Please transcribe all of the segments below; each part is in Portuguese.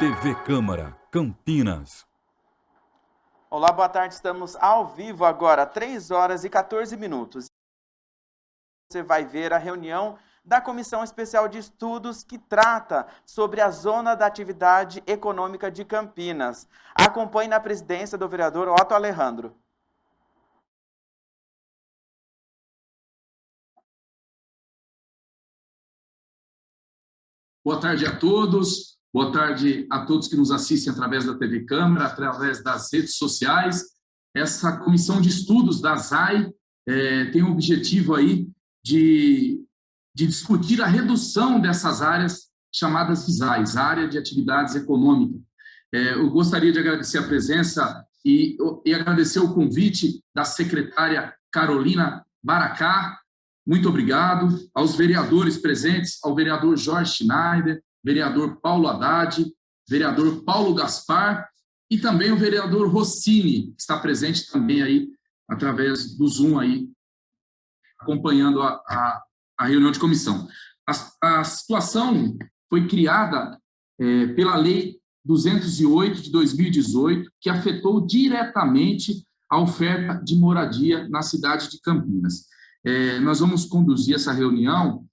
TV Câmara, Campinas. Olá, boa tarde. Estamos ao vivo agora, 3h14. Você vai ver a reunião da Comissão Especial de Estudos que trata sobre a Zona da Atividade Econômica de Campinas. Acompanhe na presidência do vereador Otto Alejandro. Boa tarde a todos. Boa tarde a todos que nos assistem através da TV Câmara, através das redes sociais. Essa comissão de estudos da ZAI tem o objetivo aí de discutir a redução dessas áreas chamadas de ZAIs, Área de Atividades Econômicas. Eu gostaria de agradecer a presença e agradecer o convite da secretária Carolina Baracá. Muito obrigado aos vereadores presentes, ao vereador Jorge Schneider, vereador Paulo Haddad, vereador Paulo Gaspar e também o vereador Rossini, que está presente também aí através do Zoom aí, acompanhando a reunião de comissão. A situação foi criada pela Lei 208 de 2018, que afetou diretamente a oferta de moradia na cidade de Campinas. Nós vamos conduzir essa reunião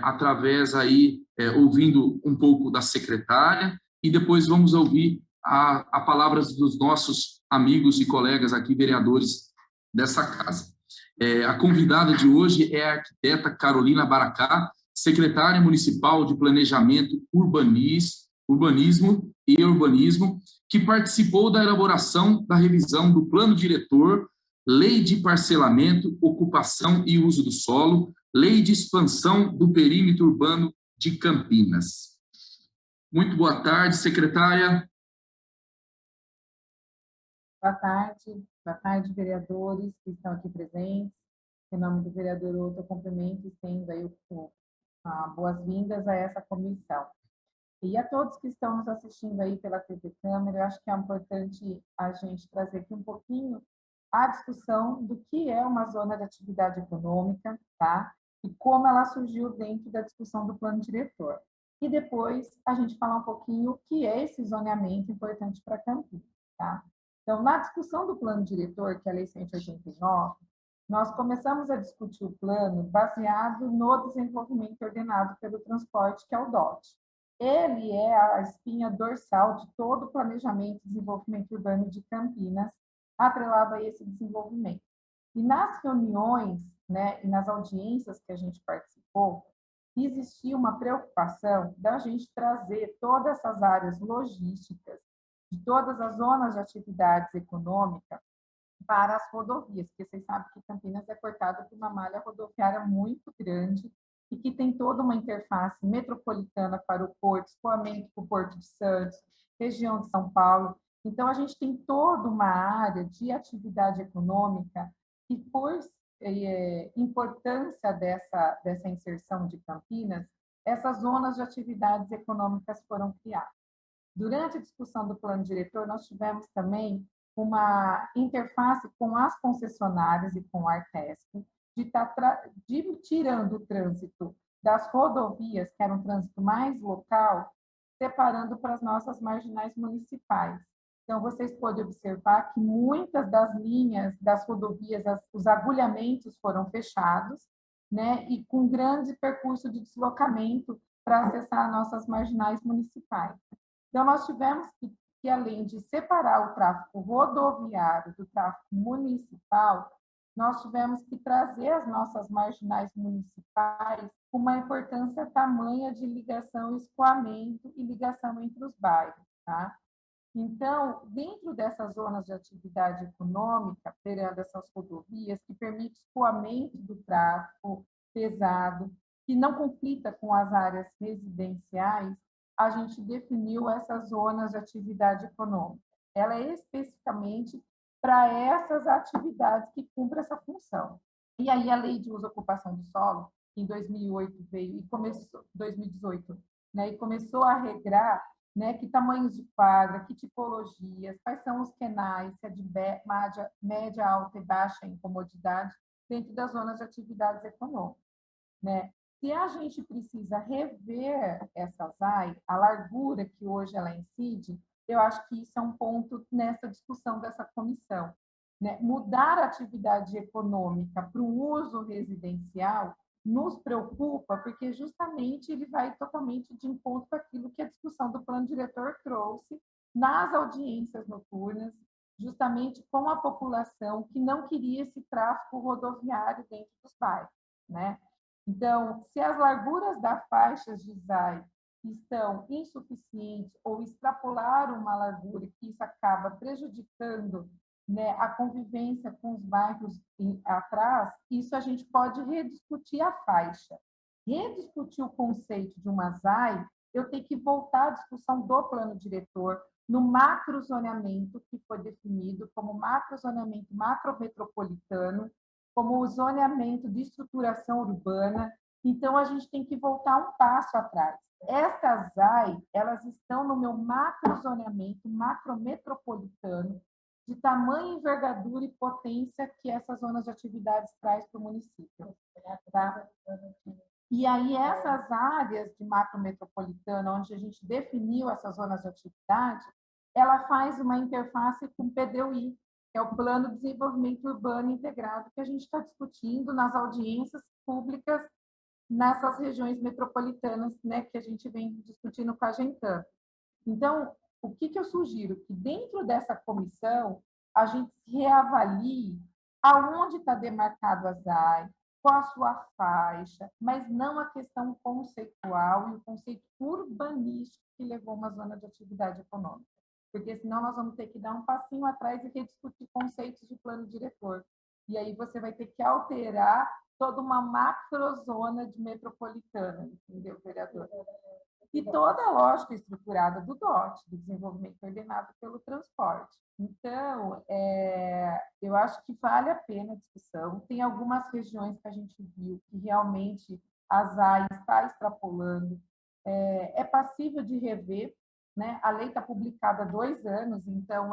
através aí, ouvindo um pouco da secretária e depois vamos ouvir a palavras dos nossos amigos e colegas aqui, vereadores dessa casa. A convidada de hoje é a arquiteta Carolina Baracá, secretária municipal de Planejamento, Urbanismo, que participou da elaboração da revisão do Plano Diretor, Lei de Parcelamento, Ocupação e Uso do Solo, Lei de Expansão do Perímetro Urbano de Campinas. Muito boa tarde, secretária. Boa tarde, vereadores que estão aqui presentes. Em nome do vereador Otto, eu cumprimento e estendo aí boas-vindas a essa comissão. E a todos que estão nos assistindo aí pela TV Câmara, eu acho que é importante a gente trazer aqui um pouquinho a discussão do que é uma zona de atividade econômica, tá? E como ela surgiu dentro da discussão do plano diretor. E depois a gente falar um pouquinho o que é esse zoneamento importante para Campinas, tá? Então, na discussão do plano diretor, que é a Lei 189, nós começamos a discutir o plano baseado no desenvolvimento ordenado pelo transporte, que é o DOT. Ele é a espinha dorsal de todo o planejamento e desenvolvimento urbano de Campinas, atrelado a esse desenvolvimento. E nas reuniões, né, e nas audiências que a gente participou, existia uma preocupação da gente trazer todas essas áreas logísticas, de todas as zonas de atividades econômicas, para as rodovias, porque vocês sabem que Campinas é cortada por uma malha rodoviária muito grande e que tem toda uma interface metropolitana para o porto, escoamento para o Porto de Santos, região de São Paulo. Então, a gente tem toda uma área de atividade econômica que, por importância dessa inserção de Campinas, essas zonas de atividades econômicas foram criadas. Durante a discussão do plano diretor, nós tivemos também uma interface com as concessionárias e com a Artesp, de tirando o trânsito das rodovias, que era um trânsito mais local, separando para as nossas marginais municipais. Então, vocês podem observar que muitas das linhas das rodovias, os agulhamentos foram fechados, né, e com grande percurso de deslocamento para acessar nossas marginais municipais. Então, nós tivemos que, além de separar o tráfego rodoviário do tráfego municipal, nós tivemos que trazer as nossas marginais municipais com uma importância tamanha de ligação, escoamento e ligação entre os bairros, tá? Então, dentro dessas zonas de atividade econômica, perando essas rodovias, que permite escoamento do tráfego pesado, que não conflita com as áreas residenciais, a gente definiu essas zonas de atividade econômica. Ela é especificamente para essas atividades que cumprem essa função. E aí a Lei de Uso e Ocupação do Solo, em 2008 veio e começou 2018, né, e começou a regrar, né, que tamanhos de quadra, que tipologias, quais são os quenais, se é de média, alta e baixa incomodidade dentro das zonas de atividades econômicas, né? se a gente precisa rever essa ZAI, a largura que hoje ela incide, eu acho que isso é um ponto nessa discussão dessa comissão, né? Mudar a atividade econômica para o uso residencial nos preocupa, porque justamente ele vai totalmente de encontro com aquilo que a discussão do plano diretor trouxe nas audiências noturnas, justamente com a população que não queria esse tráfego rodoviário dentro dos bairros, né? Então, se as larguras das faixas de ZAI estão insuficientes ou extrapolaram uma largura, que isso acaba prejudicando, né, a convivência com os bairros atrás, isso a gente pode rediscutir a faixa. Rediscutir o conceito de uma ZAI, eu tenho que voltar à discussão do plano diretor, no macrozoneamento, que foi definido como macrozoneamento macrometropolitano, como o zoneamento de estruturação urbana. Então, a gente tem que voltar um passo atrás. Estas ZAI, elas estão no meu macrozoneamento macrometropolitano, de tamanho, envergadura e potência que essas zonas de atividades traz para o município. Tá? E aí, essas áreas de macrometropolitana, onde a gente definiu essas zonas de atividade, ela faz uma interface com o PDUI, que é o Plano de Desenvolvimento Urbano Integrado, que a gente está discutindo nas audiências públicas nessas regiões metropolitanas, né, que a gente vem discutindo com a Gentan. Então, o que eu sugiro? Que dentro dessa comissão, a gente reavalie aonde está demarcado a ZAI, qual a sua faixa, mas não a questão conceitual e o conceito urbanístico que levou uma zona de atividade econômica. Porque senão nós vamos ter que dar um passinho atrás e rediscutir conceitos de plano diretor. E aí você vai ter que alterar toda uma macrozona de metropolitana, entendeu, vereador? E toda a lógica estruturada do DOT, do desenvolvimento ordenado pelo transporte. Então, eu acho que vale a pena a discussão. Tem algumas regiões que a gente viu que realmente a ZAI está extrapolando, é passível de rever, né? A lei está publicada há 2 anos, então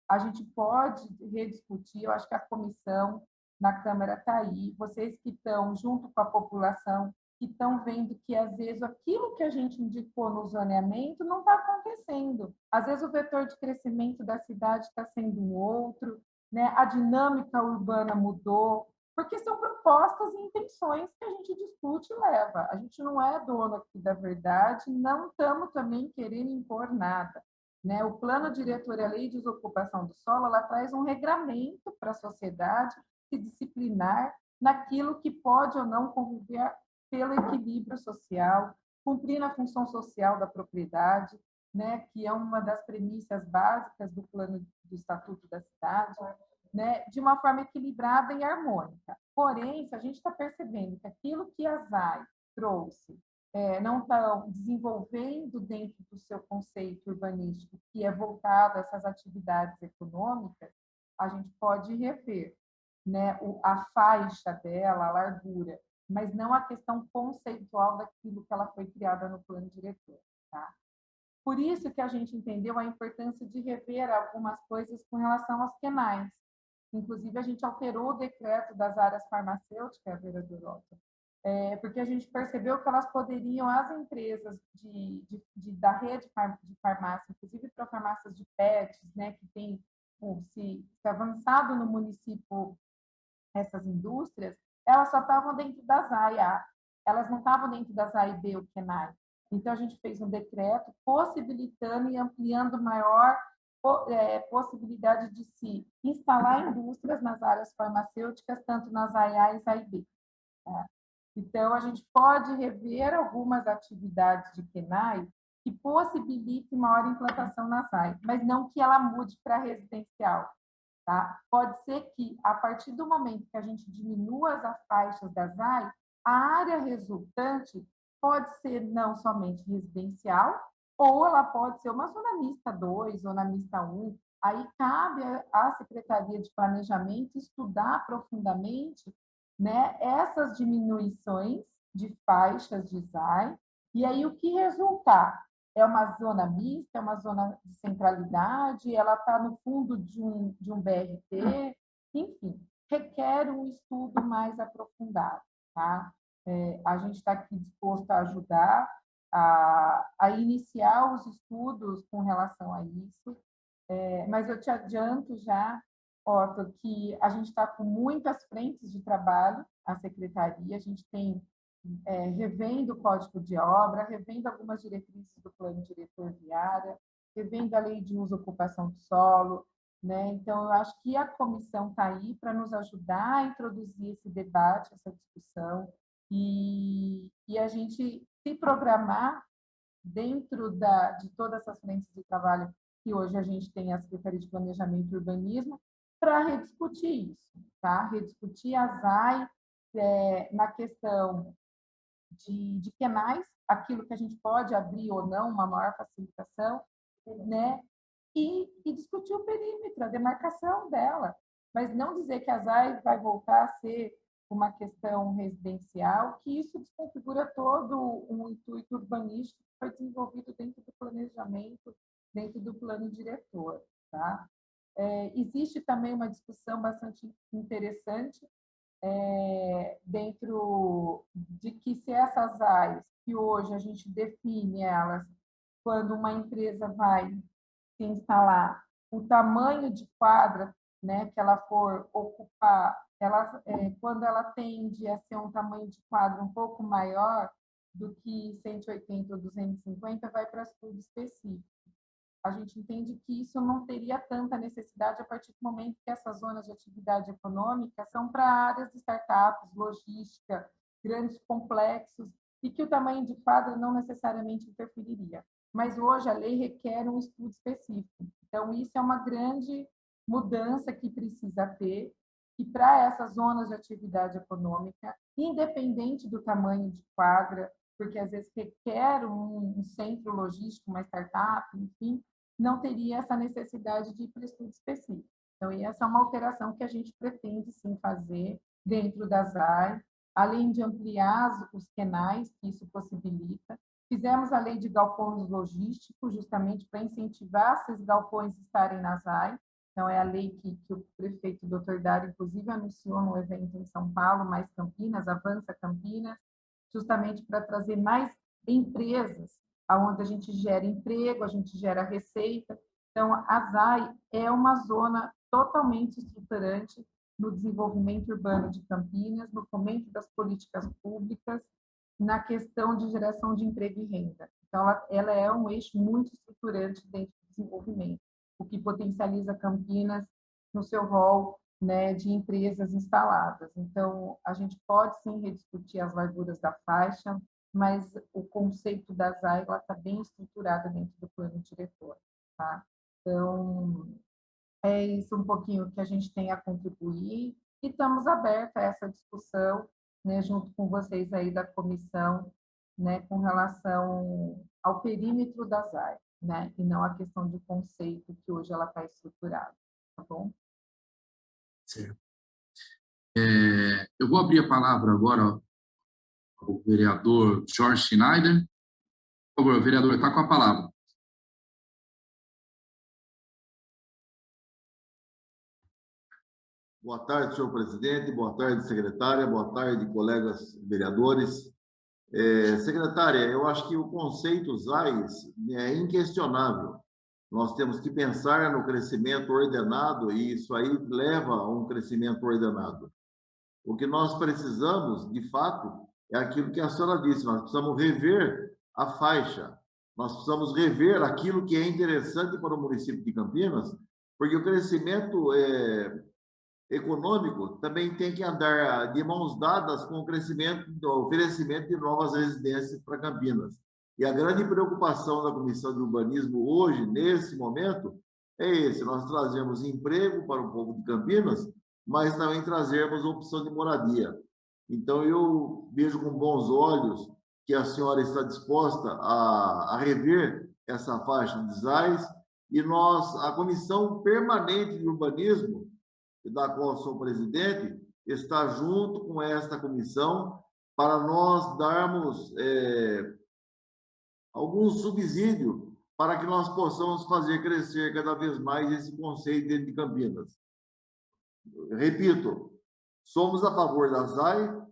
a gente pode rediscutir. Eu acho que a comissão na Câmara está aí, vocês que estão junto com a população, que estão vendo que, às vezes, aquilo que a gente indicou no zoneamento não está acontecendo. Às vezes, o vetor de crescimento da cidade está sendo um outro, né? A dinâmica urbana mudou, porque são propostas e intenções que a gente discute e leva. A gente não é dono aqui da verdade, não estamos também querendo impor nada, né? O plano diretor e a lei de desocupação do solo, ela traz um regramento para a sociedade se disciplinar naquilo que pode ou não conviver pelo equilíbrio social, cumprir a função social da propriedade, né, que é uma das premissas básicas do plano do Estatuto da Cidade, né, de uma forma equilibrada e harmônica. Porém, se a gente está percebendo que aquilo que a ZAI trouxe não está desenvolvendo dentro do seu conceito urbanístico, que é voltado a essas atividades econômicas, a gente pode rever, né, a faixa dela, a largura, mas não a questão conceitual daquilo que ela foi criada no plano diretor. Tá? Por isso que a gente entendeu a importância de rever algumas coisas com relação aos QNAIs. Inclusive, a gente alterou o decreto das áreas farmacêuticas, vereador Otto, porque a gente percebeu que elas poderiam, as empresas da rede de farmácia, inclusive para farmácias de PETs, né, que tem se avançado no município essas indústrias, elas só estavam dentro da ZAI A, elas não estavam dentro da ZAI B, o QNAI. Então, a gente fez um decreto possibilitando e ampliando maior possibilidade de se instalar indústrias nas áreas farmacêuticas, tanto na ZAI A e ZAI B. Tá? Então, a gente pode rever algumas atividades de QNAI que possibilitem maior implantação na ZAI, mas não que ela mude para residencial. Tá? Pode ser que, a partir do momento que a gente diminua as faixas da ZAI, a área resultante pode ser não somente residencial, ou ela pode ser uma zona mista 2, zona mista 1. Aí cabe à Secretaria de Planejamento estudar profundamente, né, essas diminuições de faixas de ZAI, e aí o que resultar? É uma zona mista, é uma zona de centralidade, ela está no fundo de um BRT, enfim, requer um estudo mais aprofundado, tá? A gente está aqui disposto a ajudar a iniciar os estudos com relação a isso, mas eu te adianto já, Otto, que a gente está com muitas frentes de trabalho, a secretaria, a gente tem revendo o Código de Obra, revendo algumas diretrizes do Plano Diretor Viária, revendo a Lei de Uso e Ocupação do Solo, né? Então, eu acho que a comissão está aí para nos ajudar a introduzir esse debate, essa discussão, e a gente se programar dentro de todas essas frentes de trabalho que hoje a gente tem a Secretaria de Planejamento e Urbanismo, para rediscutir isso, tá? Rediscutir a ZAI na questão de penais, aquilo que a gente pode abrir ou não, uma maior facilitação, né? E discutir o perímetro, a demarcação dela, mas não dizer que a ZAI vai voltar a ser uma questão residencial, que isso desconfigura todo um intuito urbanístico que foi desenvolvido dentro do planejamento, dentro do plano diretor, tá? Existe também uma discussão bastante interessante dentro de que se essas áreas, que hoje a gente define elas, quando uma empresa vai se instalar, o tamanho de quadra, né, que ela for ocupar, quando ela tende a ser um tamanho de quadra um pouco maior do que 180 ou 250, vai para estudo específico. A gente entende que isso não teria tanta necessidade a partir do momento que essas zonas de atividade econômica são para áreas de startups, logística, grandes complexos, e que o tamanho de quadra não necessariamente interferiria. Mas hoje a lei requer um estudo específico. Então, isso é uma grande mudança que precisa ter, e para essas zonas de atividade econômica, independente do tamanho de quadra, porque às vezes requer um centro logístico, uma startup, enfim, não teria essa necessidade de ir para estudo específico. Então, essa é uma alteração que a gente pretende, sim, fazer dentro da ZAI, além de ampliar os penais, que isso possibilita. Fizemos a lei de galpões logísticos, justamente para incentivar esses galpões estarem na ZAI. Então, é a lei que o prefeito, Dr. Dário, inclusive, anunciou no evento em São Paulo, Mais Campinas, Avança Campinas, justamente para trazer mais empresas, onde a gente gera emprego, a gente gera receita. Então, a ZAI é uma zona totalmente estruturante no desenvolvimento urbano de Campinas, no fomento das políticas públicas, na questão de geração de emprego e renda. Então, ela é um eixo muito estruturante dentro do desenvolvimento, o que potencializa Campinas no seu rol, né, de empresas instaladas. Então, a gente pode sim rediscutir as larguras da faixa, mas o conceito da ZAI está bem estruturado dentro do plano diretor. Tá? Então, é isso um pouquinho que a gente tem a contribuir, e estamos abertos a essa discussão, né, junto com vocês aí da comissão, né, com relação ao perímetro da ZAI, né, e não a questão de conceito que hoje ela está estruturada, tá bom? Certo. Eu vou abrir a palavra agora ao vereador Jorge Schneider. Por favor, vereador, está com a palavra. Boa tarde, senhor presidente, boa tarde, secretária, boa tarde, colegas vereadores. Secretária, eu acho que o conceito ZAIS é inquestionável. Nós temos que pensar no crescimento ordenado, e isso aí leva a um crescimento ordenado. O que nós precisamos, de fato, é aquilo que a senhora disse: nós precisamos rever a faixa, nós precisamos rever aquilo que é interessante para o município de Campinas, porque o crescimento econômico também tem que andar de mãos dadas com o crescimento, o oferecimento de novas residências para Campinas. E a grande preocupação da Comissão de Urbanismo hoje, nesse momento, é esse: nós trazemos emprego para o povo de Campinas, mas também trazermos opção de moradia. Então, eu vejo com bons olhos que a senhora está disposta a rever essa faixa de ZAIS, e nós, a Comissão Permanente de Urbanismo, da qual sou presidente, está junto com esta comissão para nós darmos algum subsídio para que nós possamos fazer crescer cada vez mais esse conceito dentro de Campinas. Repito, somos a favor da ZAI,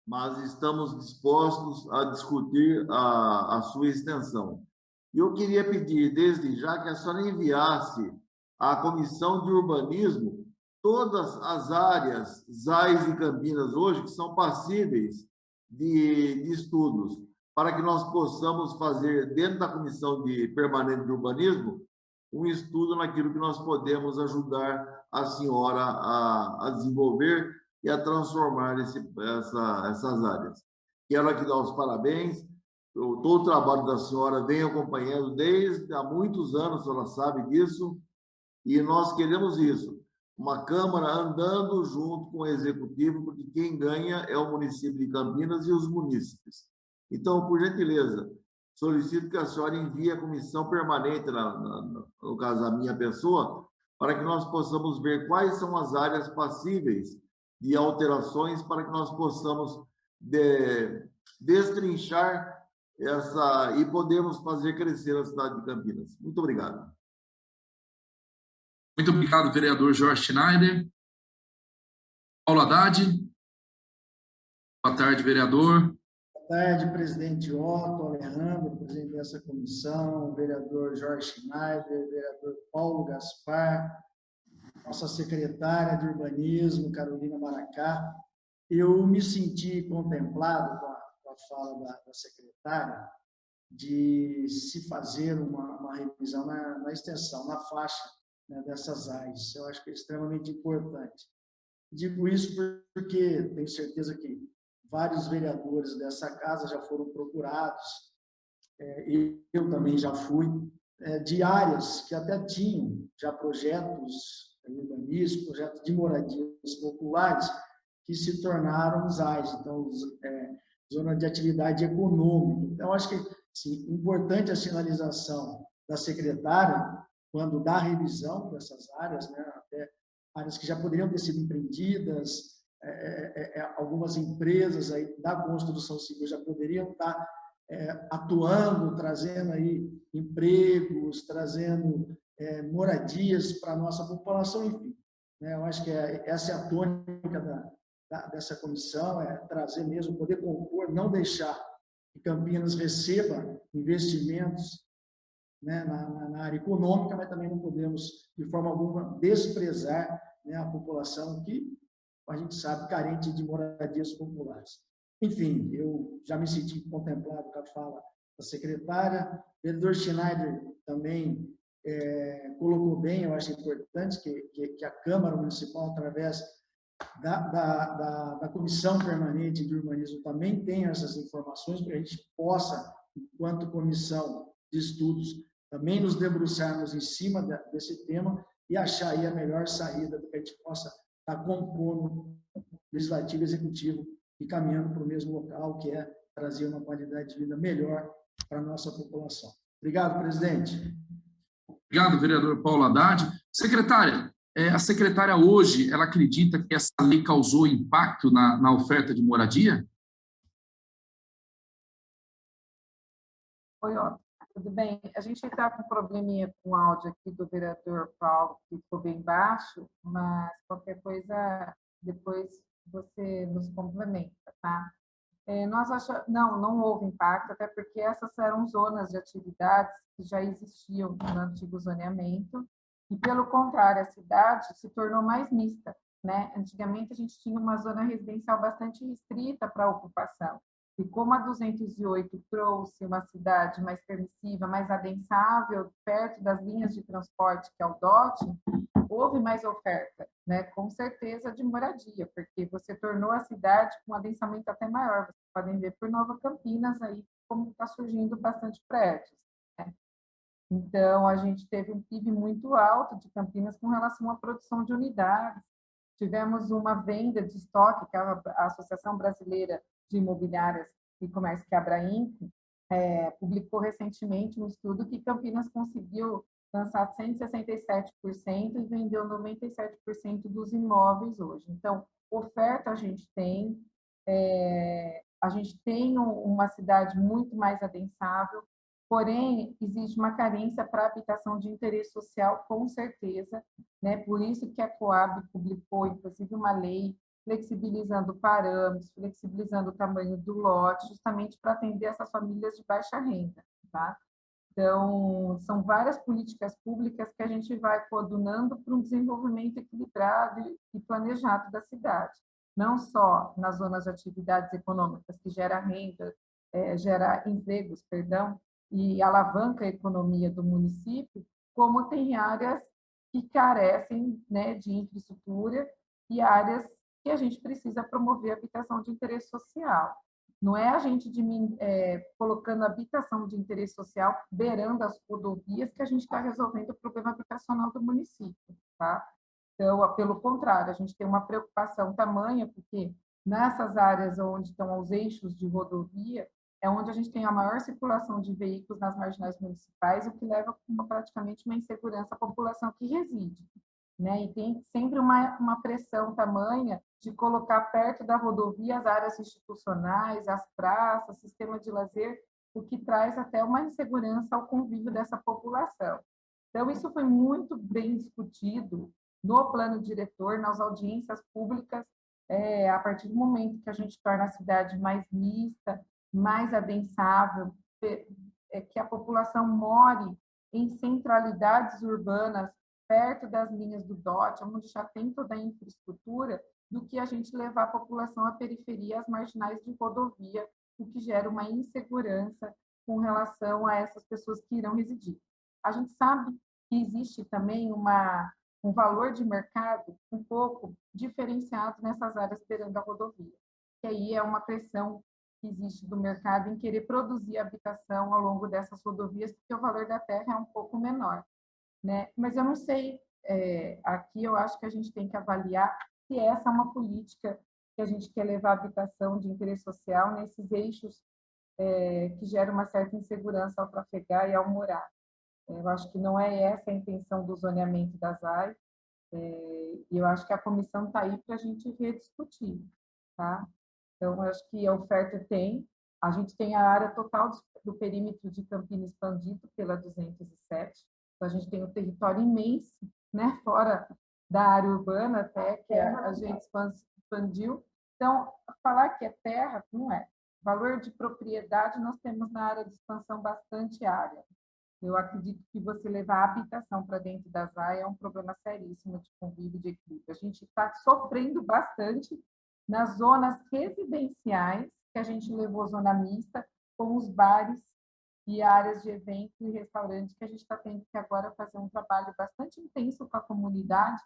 mas estamos dispostos a discutir a sua extensão. E eu queria pedir, desde já, que a senhora enviasse à Comissão de Urbanismo todas as áreas, ZAIs e Campinas, hoje, que são passíveis de estudos, para que nós possamos fazer, dentro da Comissão Permanente de Urbanismo, um estudo naquilo que nós podemos ajudar a senhora a desenvolver e a transformar essas áreas. Quero aqui dar os parabéns. Todo o trabalho da senhora vem acompanhando desde há muitos anos, a senhora sabe disso, e nós queremos isso, uma Câmara andando junto com o Executivo, porque quem ganha é o município de Campinas e os munícipes. Então, por gentileza, solicito que a senhora envie a comissão permanente, no caso, a minha pessoa, para que nós possamos ver quais são as áreas passíveis de alterações para que nós possamos destrinchar e podemos fazer crescer a cidade de Campinas. Muito obrigado. Muito obrigado, vereador Jorge Schneider. Paulo Haddad. Boa tarde, vereador. Boa tarde, presidente Otto, Alejandro, presidente dessa comissão, vereador Jorge Schneider, vereador Paulo Gaspar, nossa secretária de Urbanismo, Carolina Maracá. Eu me senti contemplado com a fala da secretária de se fazer uma revisão na extensão, na faixa, né, dessas AIs. Eu acho que é extremamente importante. Digo isso porque tenho certeza que vários vereadores dessa casa já foram procurados, e eu também já fui, de áreas que até tinham já projetos urbanísticos, projetos de moradias populares, que se tornaram ZAIs, então, zona de atividade econômica. Então, acho que, sim, importante a sinalização da secretária, quando dá revisão dessas áreas, né, até áreas que já poderiam ter sido empreendidas, algumas empresas aí da construção civil já poderiam estar atuando, trazendo aí empregos, trazendo moradias para a nossa população, enfim. Né, eu acho que essa é a tônica dessa comissão, trazer mesmo, poder compor, não deixar que Campinas receba investimentos, né, na área econômica, mas também não podemos, de forma alguma, desprezar, né, a população que, a gente sabe, carente de moradias populares. Enfim, eu já me senti contemplado com a fala da secretária. O vereador Schneider também colocou bem, eu acho importante que a Câmara Municipal, através da Comissão Permanente de Urbanismo, também tenha essas informações, para que a gente possa, enquanto comissão de estudos, também nos debruçarmos em cima desse tema e achar aí a melhor saída para que a gente possa estar compondo legislativo e executivo e caminhando para o mesmo local, que é trazer uma qualidade de vida melhor para a nossa população. Obrigado, presidente. Obrigado, vereador Paulo Haddad. Secretária, a secretária hoje, ela acredita que essa lei causou impacto na oferta de moradia? Oi, ó. Tudo bem? A gente está com um probleminha com o áudio aqui do vereador Paulo, que ficou bem baixo, mas qualquer coisa, depois você nos complementa, tá? Nós achamos, não houve impacto, até porque essas eram zonas de atividades que já existiam no antigo zoneamento, e, pelo contrário, a cidade se tornou mais mista, né? Antigamente, a gente tinha uma zona residencial bastante restrita para a ocupação. E como a 208 trouxe uma cidade mais permissiva, mais adensável, perto das linhas de transporte, que é o DOT, houve mais oferta, né? Com certeza, de moradia, porque você tornou a cidade com um adensamento até maior. Vocês podem ver por Nova Campinas, aí, como está surgindo bastante prédios, né? Então, a gente teve um PIB muito alto de Campinas com relação à produção de unidades. Tivemos uma venda de estoque, que a Associação Brasileira de Imobiliárias e Comércio, que é a Abrainc, publicou recentemente um estudo que Campinas conseguiu lançar 167% e vendeu 97% dos imóveis hoje. Então, oferta a gente tem uma cidade muito mais adensável, porém, existe uma carência para habitação de interesse social, com certeza, né? Por isso que a Coab publicou, inclusive, uma lei flexibilizando parâmetros, flexibilizando o tamanho do lote, justamente para atender essas famílias de baixa renda, tá? Então, são várias políticas públicas que a gente vai coordenando para um desenvolvimento equilibrado e planejado da cidade, não só nas zonas de atividades econômicas, que gera renda, gera empregos, perdão, e alavanca a economia do município, como tem áreas que carecem, né, de infraestrutura e áreas que a gente precisa promover a habitação de interesse social. Não é a gente colocando habitação de interesse social beirando as rodovias que a gente está resolvendo o problema habitacional do município, tá? Então, pelo contrário, a gente tem uma preocupação tamanha, porque nessas áreas onde estão os eixos de rodovia, é onde a gente tem a maior circulação de veículos nas marginais municipais, o que leva praticamente uma insegurança à população que reside, né? E tem sempre uma pressão tamanha de colocar perto da rodovia as áreas institucionais, as praças, sistema de lazer, o que traz até uma insegurança ao convívio dessa população. Então, isso foi muito bem discutido no plano diretor, nas audiências públicas, a partir do momento que a gente torna a cidade mais mista, mais adensável, que a população more em centralidades urbanas, perto das linhas do DOT, onde já tem toda a infraestrutura, do que a gente levar a população à periferia, às marginais de rodovia, o que gera uma insegurança com relação a essas pessoas que irão residir. A gente sabe que existe também um valor de mercado um pouco diferenciado nessas áreas beirando a rodovia, que aí é uma pressão que existe do mercado em querer produzir habitação ao longo dessas rodovias, porque o valor da terra é um pouco menor, né? Mas eu não sei, aqui eu acho que a gente tem que avaliar se essa é uma política que a gente quer levar a habitação de interesse social nesses eixos que geram uma certa insegurança ao trafegar e ao morar. Eu acho que não é essa a intenção do zoneamento das áreas, e eu acho que a comissão está aí para a gente rediscutir, tá? Então, eu acho que a oferta a gente tem a área total do perímetro de Campinas expandido pela 207, então a gente tem um território imenso, né, fora da área urbana até, que a gente expandiu. Então, falar que é terra, não é. Valor de propriedade, nós temos na área de expansão bastante área. Eu acredito que você levar a habitação para dentro das áreas é um problema seríssimo de convívio, de equilíbrio. A gente está sofrendo bastante nas zonas residenciais, que a gente levou zona mista, com os bares e áreas de evento e restaurantes, que a gente está tendo que agora fazer um trabalho bastante intenso com a comunidade,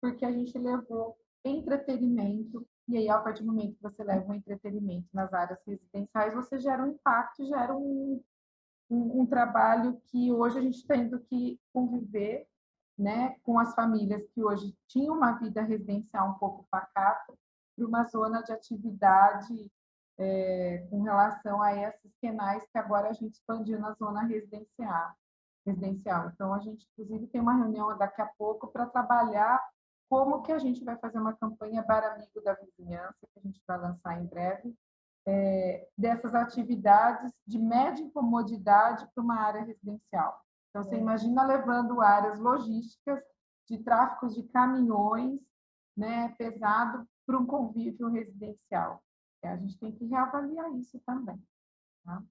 porque a gente levou entretenimento, e aí, a partir do momento que você leva um entretenimento nas áreas residenciais, você gera um impacto, gera um trabalho que hoje a gente está tendo que conviver, né, com as famílias que hoje tinham uma vida residencial um pouco pacata, para uma zona de atividade com relação a esses penais que agora a gente expandiu na zona residencial. Então, a gente, inclusive, tem uma reunião daqui a pouco para trabalhar como que a gente vai fazer uma campanha Bar Amigo da Vizinhança, que a gente vai lançar em breve, dessas atividades de média incomodidade para uma área residencial. Então, você imagina levando áreas logísticas de tráficos de caminhões, né, pesado, para um convívio residencial. A gente tem que reavaliar isso também. Tá?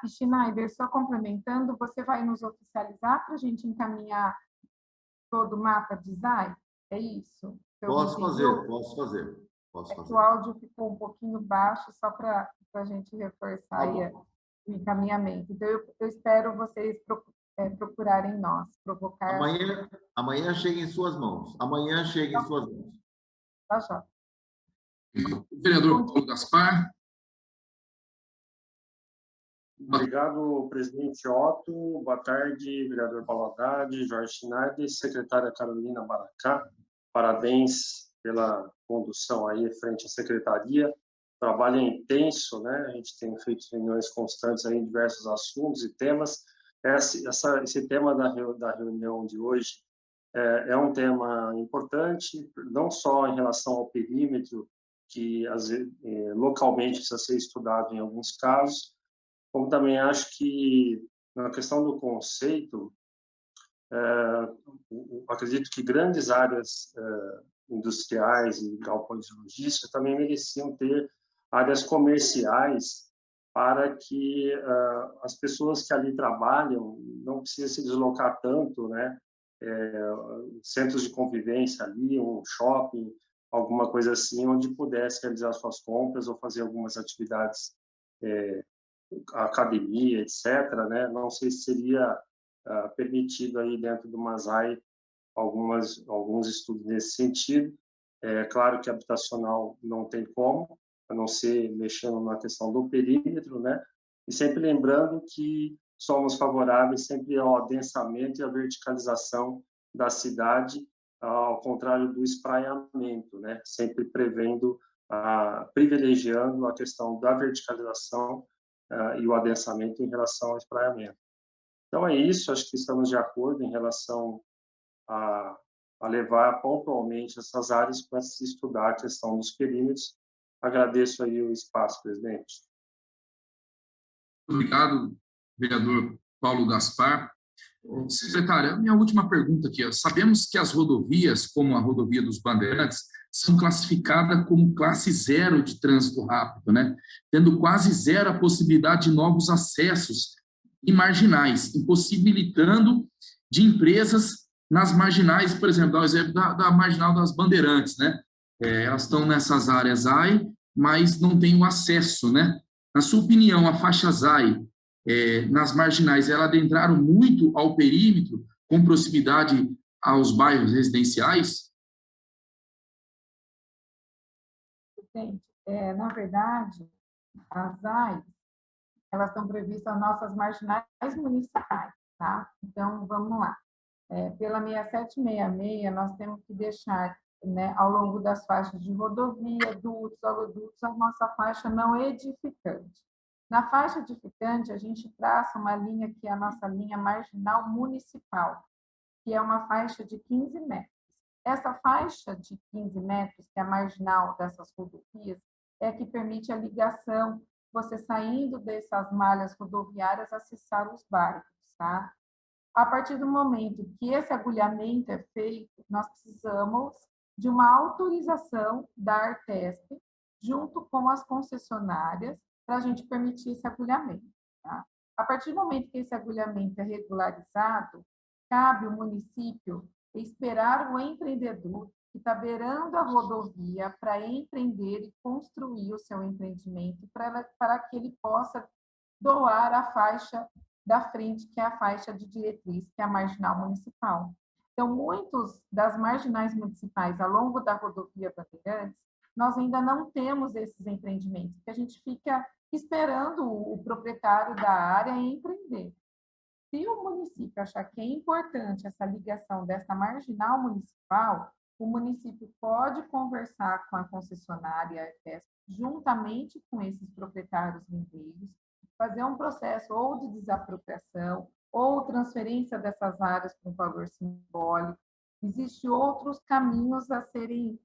E Schneider, só complementando, você vai nos oficializar para a gente encaminhar todo o mapa de design? É isso? Posso fazer. Que o áudio ficou um pouquinho baixo, só para a gente reforçar aí o encaminhamento. Então, eu espero vocês procurarem nós, provocar... Amanhã chega em suas mãos. Tá, já. Vereador Paulo Gaspar. Obrigado, presidente Otto. Boa tarde, vereador Paulo Haddad, Jorge Schneider, secretária Carolina Baracá. Parabéns pela condução aí frente à secretaria. O trabalho é intenso, né? A gente tem feito reuniões constantes aí em diversos assuntos e temas. Esse tema da reunião de hoje é um tema importante, não só em relação ao perímetro, que localmente precisa ser estudado em alguns casos, como também acho que na questão do conceito, acredito que grandes áreas industriais e galpões de logística também mereciam ter áreas comerciais para que as pessoas que ali trabalham não precisem se deslocar tanto, né? Centros de convivência ali, um shopping, alguma coisa assim, onde pudesse realizar suas compras ou fazer algumas atividades, academia, etc., né? Não sei se seria permitido aí dentro do Masai alguns estudos nesse sentido. É claro que habitacional não tem como, a não ser mexendo na questão do perímetro, né? E sempre lembrando que somos favoráveis sempre ao adensamento e à verticalização da cidade, ao contrário do espraiamento, né? Sempre privilegiando a questão da verticalização e o adensamento em relação ao espraiamento. Então é isso, acho que estamos de acordo em relação a levar pontualmente essas áreas para se estudar a questão dos perímetros. Agradeço aí o espaço, presidente. Obrigado, vereador Paulo Gaspar. Secretária, minha última pergunta aqui. Sabemos que as rodovias, como a rodovia dos Bandeirantes, são classificadas como classe 0 de trânsito rápido, né? Tendo quase zero a possibilidade de novos acessos e marginais, impossibilitando de empresas nas marginais, por exemplo, dá o exemplo da marginal das Bandeirantes, né? Elas estão nessas áreas AI, mas não têm o acesso, né? Na sua opinião, a faixa ZAI, nas marginais, ela adentraram muito ao perímetro, com proximidade aos bairros residenciais? Gente, na verdade, as AIs, elas estão previstas nas nossas marginais municipais, tá? Então, vamos lá. Pela 6766, nós temos que deixar, né, ao longo das faixas de rodovia, dutos, oleodutos, a nossa faixa não edificante. Na faixa edificante, a gente traça uma linha que é a nossa linha marginal municipal, que é uma faixa de 15 metros. Essa faixa de 15 metros, que é a marginal dessas rodovias, é a que permite a ligação, você saindo dessas malhas rodoviárias, acessar os bairros, tá? A partir do momento que esse agulhamento é feito, nós precisamos de uma autorização da Artesp, junto com as concessionárias, para a gente permitir esse agulhamento. Tá? A partir do momento que esse agulhamento é regularizado, cabe ao município esperar o empreendedor que está beirando a rodovia para empreender e construir o seu empreendimento, para que ele possa doar a faixa da frente, que é a faixa de diretriz, que é a marginal municipal. Então, muitos das marginais municipais ao longo da rodovia Bandeirantes, nós ainda não temos esses empreendimentos, porque a gente fica esperando o proprietário da área empreender. Se o município achar que é importante essa ligação dessa marginal municipal, o município pode conversar com a concessionária juntamente com esses proprietários lindeiros, fazer um processo ou de desapropriação ou transferência dessas áreas com valor simbólico. Existem outros caminhos a serem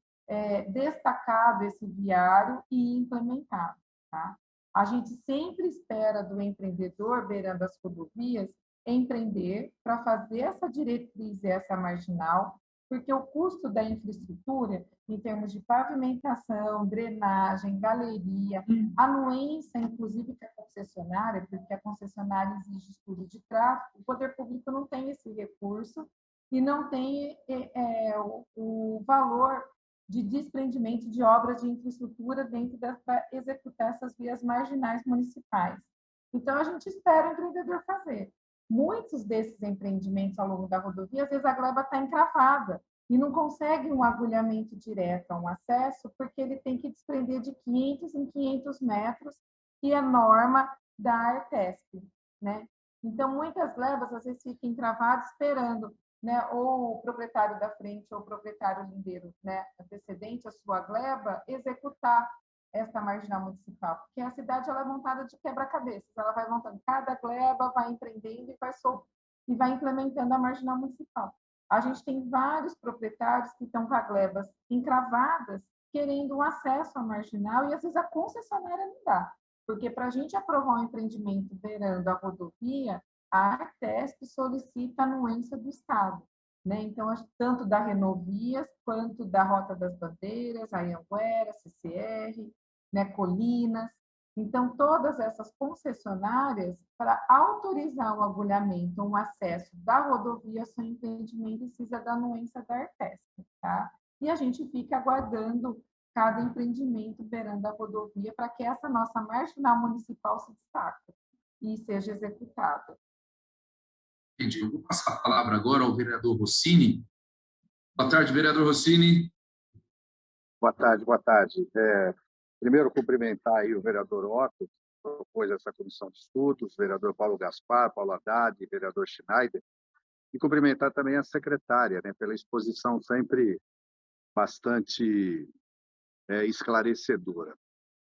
destacado esse viário e implementado. Tá? A gente sempre espera do empreendedor beirando as rodovias empreender para fazer essa diretriz e essa marginal, porque o custo da infraestrutura, em termos de pavimentação, drenagem, galeria, anuência, inclusive, que a concessionária, porque a concessionária exige estudo de tráfego, o poder público não tem esse recurso e não tem o valor de desprendimento de obras de infraestrutura dentro para executar essas vias marginais municipais. Então, a gente espera o empreendedor fazer. Muitos desses empreendimentos ao longo da rodovia, às vezes a gleba está encravada e não consegue um agulhamento direto a um acesso, porque ele tem que desprender de 500 em 500 metros, que é norma da Artesp, né? Então, muitas glebas, às vezes, ficam encravadas esperando, né, ou o proprietário da frente ou o proprietário lindeiro, né, antecedente à sua gleba, executar essa marginal municipal, porque a cidade ela é montada de quebra-cabeças, ela vai montando cada gleba, vai empreendendo e vai implementando a marginal municipal. A gente tem vários proprietários que estão com as glebas encravadas, querendo um acesso à marginal, e às vezes a concessionária não dá, porque para a gente aprovar um empreendimento beirando a rodovia, a Artesp solicita a anuência do Estado. né? Então, tanto da Renovias, quanto da Rota das Bandeiras, Anhanguera, CCR, né, Colinas. Então, todas essas concessionárias, para autorizar um agulhamento, um acesso da rodovia, seu empreendimento precisa da anuência da Artesp, tá? E a gente fica aguardando cada empreendimento beirando a rodovia para que essa nossa marginal municipal se destaque e seja executada. Gente, eu vou passar a palavra agora ao vereador Rossini. Boa tarde, vereador Rossini. Boa tarde, boa tarde. Primeiro, cumprimentar aí o vereador Otto, que propôs essa comissão de estudos, o vereador Paulo Gaspar, Paulo Haddad, vereador Schneider, e cumprimentar também a secretária, né, pela exposição sempre bastante esclarecedora.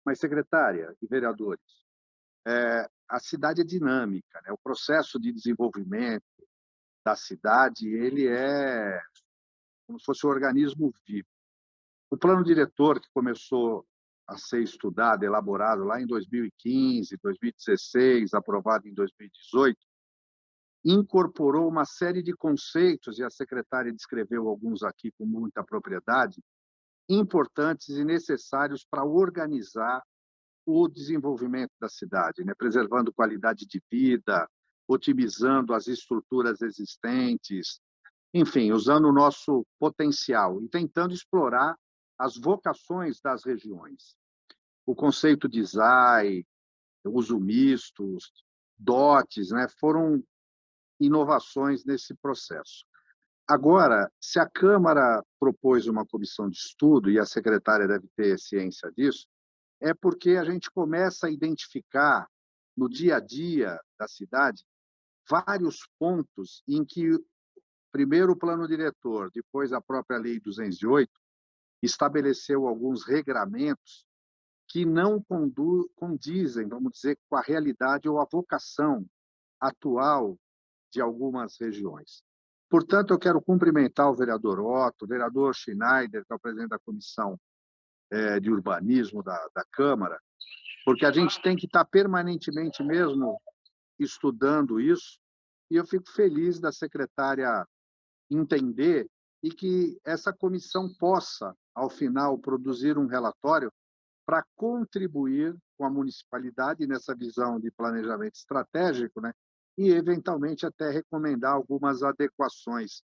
Mas, secretária e vereadores, a cidade é dinâmica, né? O processo de desenvolvimento da cidade, ele é como se fosse um organismo vivo. O plano diretor, que começou a ser estudado, elaborado lá em 2015, 2016, aprovado em 2018, incorporou uma série de conceitos, e a secretária descreveu alguns aqui com muita propriedade, importantes e necessários para organizar o desenvolvimento da cidade, né? Preservando qualidade de vida, otimizando as estruturas existentes, enfim, usando o nosso potencial e tentando explorar as vocações das regiões. O conceito de SAI, uso misto, dotes, né, foram inovações nesse processo. Agora, se a Câmara propôs uma comissão de estudo, e a secretária deve ter ciência disso, é porque a gente começa a identificar no dia a dia da cidade vários pontos em que, primeiro o plano diretor, depois a própria Lei 208, estabeleceu alguns regramentos que não condizem, vamos dizer, com a realidade ou a vocação atual de algumas regiões. Portanto, eu quero cumprimentar o vereador Otto, o vereador Schneider, que é o presidente da Comissão de Urbanismo da Câmara, porque a gente tem que estar permanentemente mesmo estudando isso, e eu fico feliz da secretária entender e que essa comissão possa, ao final, produzir um relatório para contribuir com a municipalidade nessa visão de planejamento estratégico, né? E, eventualmente, até recomendar algumas adequações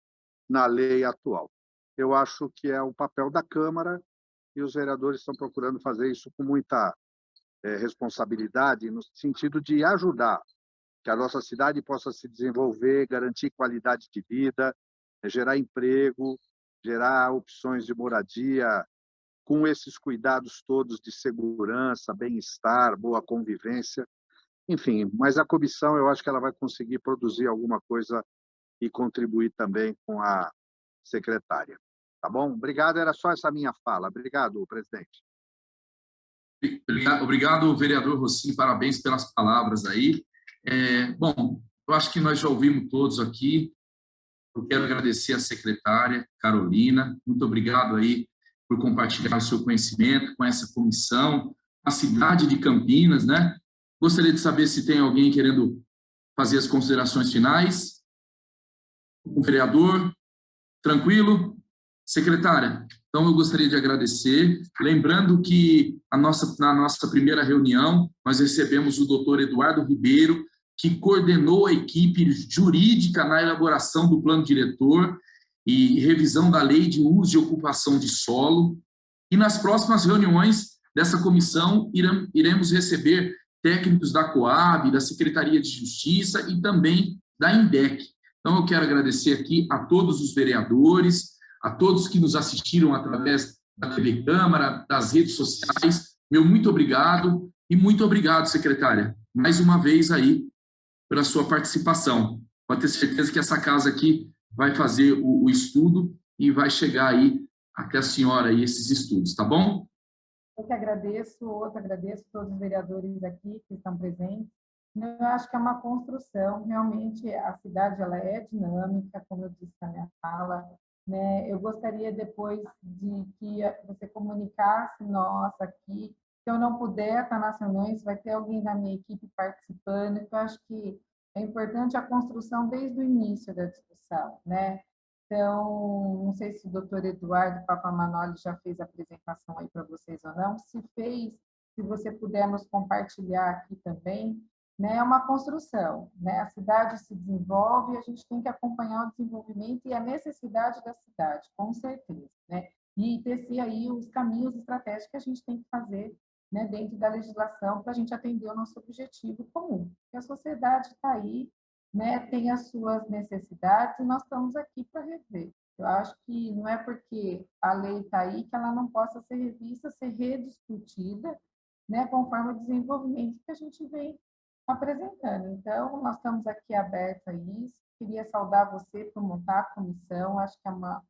na lei atual. Eu acho que é o papel da Câmara e os vereadores estão procurando fazer isso com muita responsabilidade, no sentido de ajudar que a nossa cidade possa se desenvolver, garantir qualidade de vida, gerar emprego, gerar opções de moradia, com esses cuidados todos de segurança, bem-estar, boa convivência, enfim. Mas a comissão, eu acho que ela vai conseguir produzir alguma coisa e contribuir também com a secretária. Tá bom? Obrigado, era só essa minha fala. Obrigado, presidente. Obrigado, vereador Rossini, parabéns pelas palavras aí. Bom, eu acho que nós já ouvimos todos aqui. Eu quero agradecer à secretária Carolina, muito obrigado aí por compartilhar o seu conhecimento com essa comissão, a cidade de Campinas, né? Gostaria de saber se tem alguém querendo fazer as considerações finais. O vereador, tranquilo? Secretária, então eu gostaria de agradecer, lembrando que na nossa primeira reunião, nós recebemos o doutor Eduardo Ribeiro, que coordenou a equipe jurídica na elaboração do plano diretor e revisão da lei de uso e ocupação de solo. E nas próximas reuniões dessa comissão, iremos receber técnicos da Coab, da Secretaria de Justiça e também da INDEC. Então, eu quero agradecer aqui a todos os vereadores, a todos que nos assistiram através da TV Câmara, das redes sociais. Meu muito obrigado e muito obrigado, secretária, mais uma vez aí pela sua participação. Pode ter certeza que essa casa aqui vai fazer o estudo e vai chegar aí até a senhora aí esses estudos, tá bom? Eu que agradeço todos os vereadores aqui que estão presentes. Eu acho que é uma construção, realmente a cidade ela é dinâmica, como eu disse na minha fala, né? Eu gostaria depois de que você comunicasse, nossa, aqui, se eu não puder estar nas reuniões, vai ter alguém da minha equipe participando, então acho que é importante a construção desde o início da discussão, né? Então, não sei se o doutor Eduardo Papamanoli já fez a apresentação aí para vocês ou não. Se fez, se você puder nos compartilhar aqui também, né, é uma construção, né? A cidade se desenvolve e a gente tem que acompanhar o desenvolvimento e a necessidade da cidade, com certeza, né? E tecer aí os caminhos estratégicos que a gente tem que fazer, né, dentro da legislação para a gente atender o nosso objetivo comum. Porque a sociedade está aí, né, tem as suas necessidades e nós estamos aqui para rever. Eu acho que não é porque a lei está aí que ela não possa ser revista, ser rediscutida, né, conforme o desenvolvimento que a gente vem apresentando. Então, nós estamos aqui abertos a isso. Queria saudar você por montar a comissão. Acho que é uma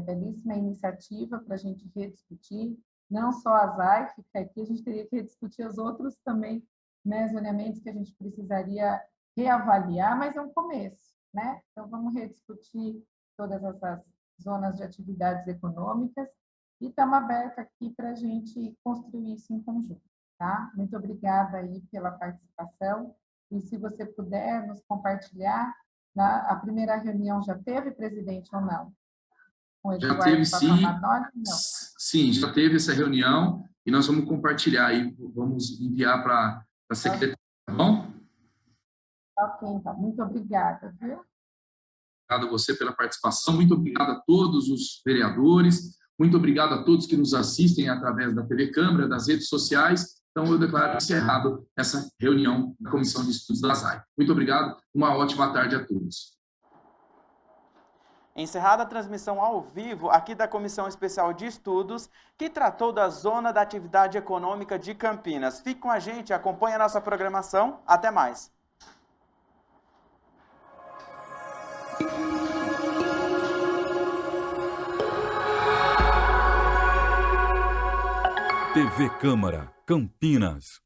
belíssima iniciativa para a gente rediscutir, não só a ZAI, que fica aqui, a gente teria que rediscutir os outros também, né, zoneamentos que a gente precisaria reavaliar, mas é um começo, né? Então, vamos rediscutir todas essas zonas de atividades econômicas e estamos abertos aqui para a gente construir isso em conjunto, tá? Muito obrigada aí pela participação e se você puder nos compartilhar, a primeira reunião já teve, presidente, ou não? Já teve, sim. Sim, já teve essa reunião e nós vamos compartilhar aí, vamos enviar para a secretaria, tá bom? Ok, então, muito obrigada, viu? Obrigado a você pela participação, muito obrigado a todos os vereadores, muito obrigado a todos que nos assistem através da TV Câmara, das redes sociais. Então, eu declaro encerrado essa reunião da Comissão de Estudos da ZAI. Muito obrigado, uma ótima tarde a todos. Encerrada a transmissão ao vivo aqui da Comissão Especial de Estudos, que tratou da Zona da Atividade Econômica de Campinas. Fique com a gente, acompanhe a nossa programação. Até mais. TV Câmara, Campinas.